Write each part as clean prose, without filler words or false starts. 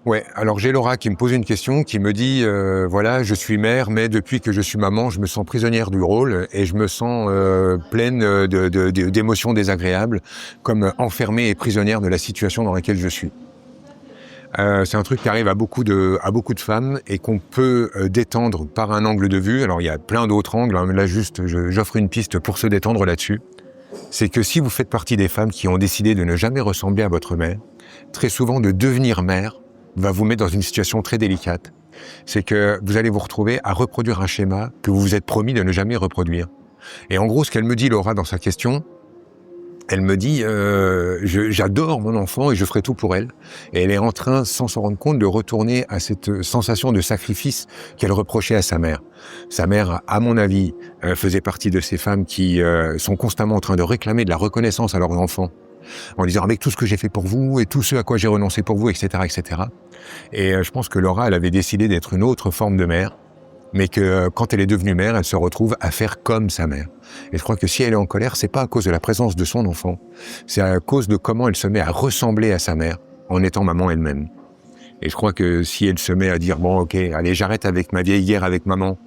Ouais, alors j'ai Laura qui me pose une question, qui me dit voilà, je suis mère, mais depuis que je suis maman, je me sens prisonnière du rôle et je me sens pleine d'émotions désagréables, comme enfermée et prisonnière de la situation dans laquelle je suis. C'est un truc qui arrive à beaucoup de femmes et qu'on peut détendre par un angle de vue. Alors il y a plein d'autres angles, hein, là juste j'offre une piste pour se détendre là-dessus. C'est que si vous faites partie des femmes qui ont décidé de ne jamais ressembler à votre mère, très souvent de devenir mère va vous mettre dans une situation très délicate. C'est que vous allez vous retrouver à reproduire un schéma que vous vous êtes promis de ne jamais reproduire. Et en gros, ce qu'elle me dit, Laura, dans sa question, elle me dit j'adore mon enfant et je ferai tout pour elle. Et elle est en train, sans s'en rendre compte, de retourner à cette sensation de sacrifice qu'elle reprochait à sa mère. Sa mère, à mon avis, faisait partie de ces femmes qui sont constamment en train de réclamer de la reconnaissance à leurs enfants, en disant avec tout ce que j'ai fait pour vous et tout ce à quoi j'ai renoncé pour vous, etc., etc. Et je pense que Laura, elle avait décidé d'être une autre forme de mère, mais que quand elle est devenue mère, elle se retrouve à faire comme sa mère. Et je crois que si elle est en colère, c'est pas à cause de la présence de son enfant, c'est à cause de comment elle se met à ressembler à sa mère en étant maman elle-même. Et je crois que si elle se met à dire bon ok, allez j'arrête avec ma vieille guerre avec maman,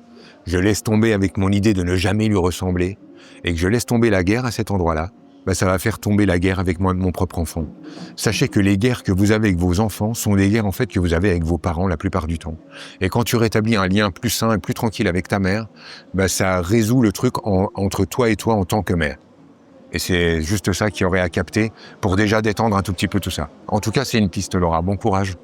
je laisse tomber avec mon idée de ne jamais lui ressembler, et que je laisse tomber la guerre à cet endroit-là, ça va faire tomber la guerre avec moi, mon propre enfant. Sachez que les guerres que vous avez avec vos enfants sont des guerres en fait que vous avez avec vos parents la plupart du temps. Et quand tu rétablis un lien plus sain et plus tranquille avec ta mère, ça résout le truc entre toi et toi en tant que mère. Et c'est juste ça qu'il y aurait à capter pour déjà détendre un tout petit peu tout ça. En tout cas, c'est une piste, Laura. Bon courage.